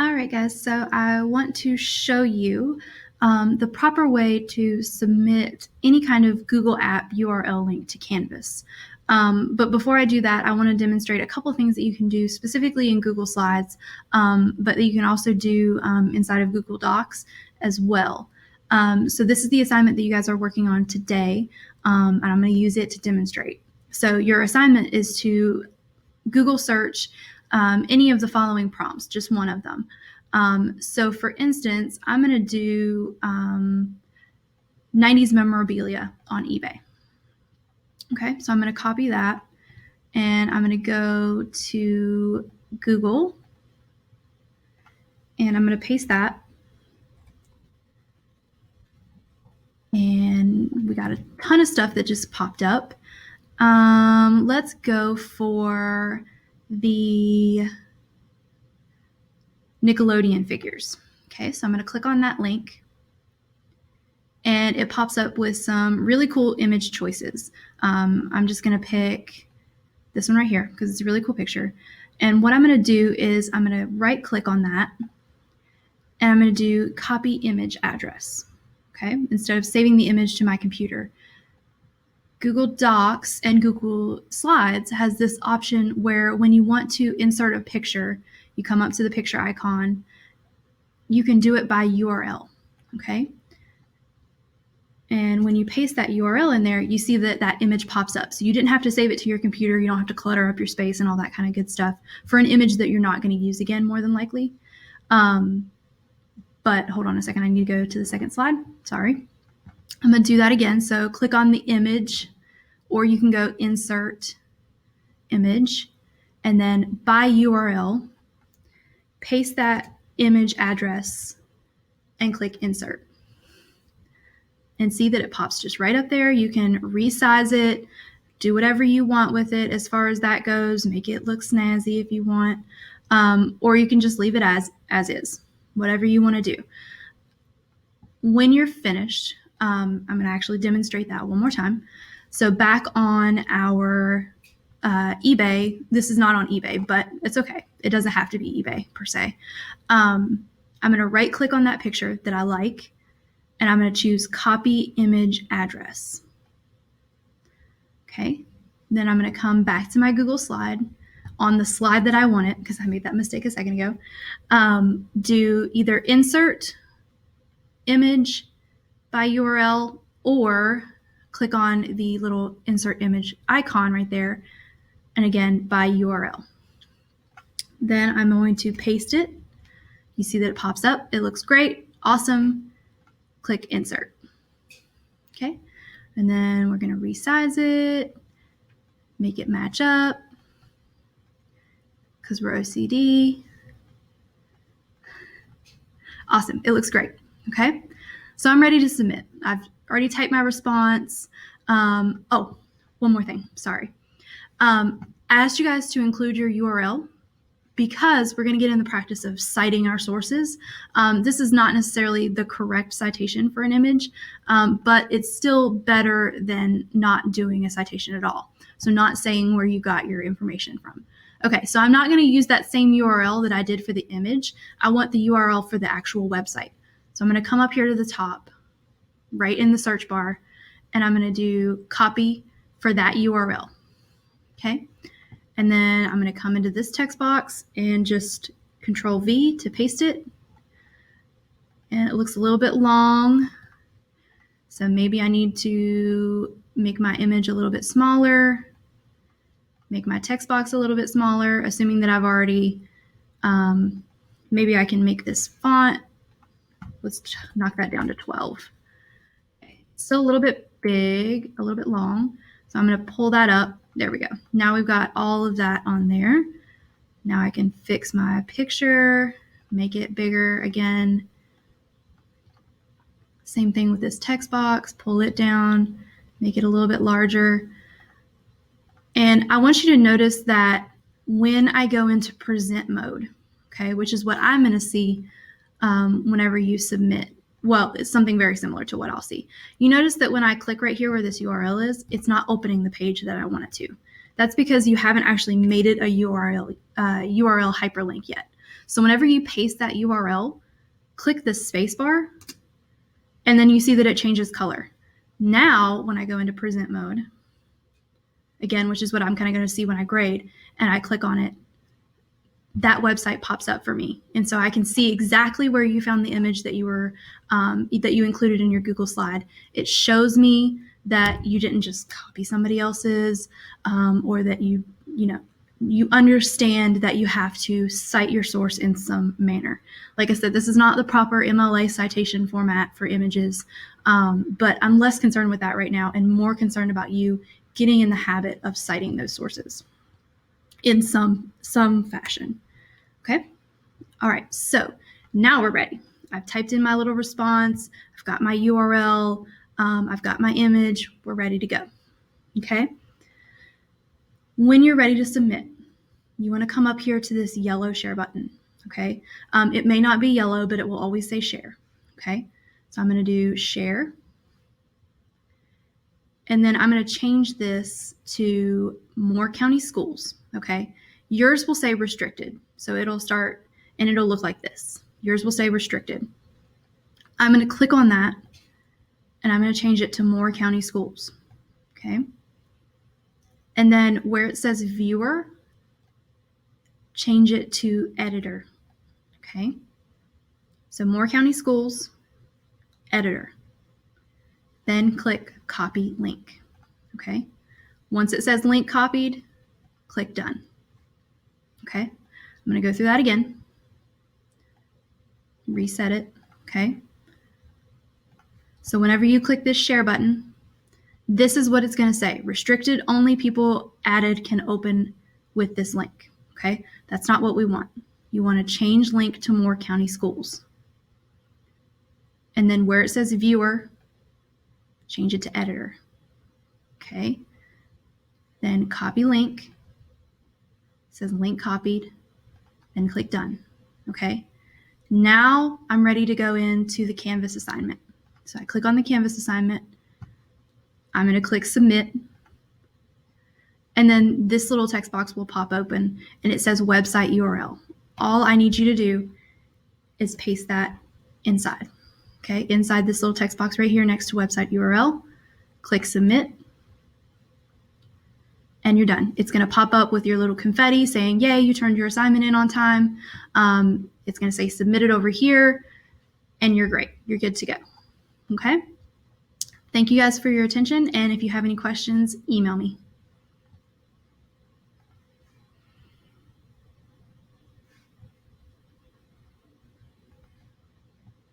All right, guys, so I want to show you the proper way to submit any kind of Google app URL link to Canvas. But before I do that, I want to demonstrate a couple things that you can do specifically in Google Slides, but that you can also do inside of Google Docs as well. So this is the assignment that you guys are working on today, and I'm going to use it to demonstrate. So your assignment is to Google search any of the following prompts, just one of them. So for instance, I'm going to do 90s memorabilia on eBay. Okay, so I'm going to copy that and I'm going to go to Google and I'm going to paste that. And we got a ton of stuff that just popped up. Let's go for the Nickelodeon figures. Okay, so I'm going to click on that link and it pops up with some really cool image choices. I'm just going to pick this one right here because it's a really cool picture. And what I'm going to do is I'm going to right click on that and I'm going to do copy image address. Okay, instead of saving the image to my computer. Google Docs and Google Slides has this option where when you want to insert a picture, you come up to the picture icon, you can do it by URL, okay? And when you paste that URL in there, you see that that image pops up. So you didn't have to save it to your computer. You don't have to clutter up your space and all that kind of good stuff for an image that you're not going to use again, more than likely. But hold on a second, I need to go to the second slide. Sorry. I'm going to do that again. So click on the image, or you can go insert image, and then by URL, paste that image address and click insert. And see that it pops just right up there. You can resize it, do whatever you want with it as far as that goes, make it look snazzy if you want, or you can just leave it as is, whatever you want to do. When you're finished, I'm going to actually demonstrate that one more time. So back on our eBay, this is not on eBay, but it's okay. It doesn't have to be eBay per se. I'm going to right click on that picture that I like, and I'm going to choose copy image address. Okay, then I'm going to come back to my Google slide. On the slide that I want it, because I made that mistake a second ago, do either insert image by URL or click on the little insert image icon right there, and again by URL. Then I'm going to paste it. You see that it pops up. It looks great, awesome. Click insert. Okay, and then we're going to resize it, make it match up because we're OCD. Awesome, it looks great. Okay, so I'm ready to submit. I've already typed my response. Oh, one more thing, sorry. I asked you guys to include your URL because we're going to get in the practice of citing our sources. This is not necessarily the correct citation for an image, but it's still better than not doing a citation at all. So not saying where you got your information from. Okay, so I'm not going to use that same URL that I did for the image. I want the URL for the actual website. So I'm going to come up here to the top, right in the search bar, and I'm going to do copy for that URL. Okay, and then I'm going to come into this text box and just Control V to paste it. And it looks a little bit long, so maybe I need to make my image a little bit smaller, make my text box a little bit smaller, assuming that I've already, maybe I can make this font. Let's knock that down to 12. Okay. Still a little bit big, a little bit long. So I'm going to pull that up. There we go. Now we've got all of that on there. Now I can fix my picture, make it bigger again. Same thing with this text box, pull it down, make it a little bit larger. And I want you to notice that when I go into present mode, okay, which is what I'm going to see whenever you submit. Well, it's something very similar to what I'll see. You notice that when I click right here where this URL is, it's not opening the page that I want it to. That's because you haven't actually made it a URL hyperlink yet. So whenever you paste that URL, click the spacebar, and then you see that it changes color. Now, when I go into present mode, again, which is what I'm kind of going to see when I grade, and I click on it, that website pops up for me. And so I can see exactly where you found the image that you included in your Google slide. It shows me that you didn't just copy somebody else's, or that you understand that you have to cite your source in some manner. Like I said, this is not the proper MLA citation format for images, but I'm less concerned with that right now and more concerned about you getting in the habit of citing those sources in some fashion. Okay? All right, so now we're ready. I've typed in my little response. I've got my URL. I've got my image. We're ready to go. Okay? When you're ready to submit, you want to come up here to this yellow share button. Okay? It may not be yellow, but it will always say share. Okay? So I'm going to do share. And then I'm going to change this to Moore County Schools. Okay? Yours will say restricted. So it'll start and it'll look like this. Yours will say restricted. I'm going to click on that and I'm going to change it to Moore County Schools. Okay. And then where it says viewer, change it to editor. Okay. So Moore County Schools, editor. Then click copy link. Okay. Once it says link copied, click done. Okay. I'm going to go through that again. Reset it. Okay. So whenever you click this share button, this is what it's going to say. Restricted, only people added can open with this link. Okay. That's not what we want. You want to change link to Moore County Schools. And then where it says viewer, change it to editor. Okay. Then copy link. It says link copied. Then click done. Okay. Now I'm ready to go into the Canvas assignment. So I click on the Canvas assignment. I'm going to click submit. And then this little text box will pop open and it says website URL. All I need you to do is paste that inside. Okay, inside this little text box right here next to website URL. Click submit. And you're done. It's going to pop up with your little confetti saying, yay, you turned your assignment in on time. It's going to say submitted over here, and you're great. You're good to go. Okay? Thank you guys for your attention, and if you have any questions, email me.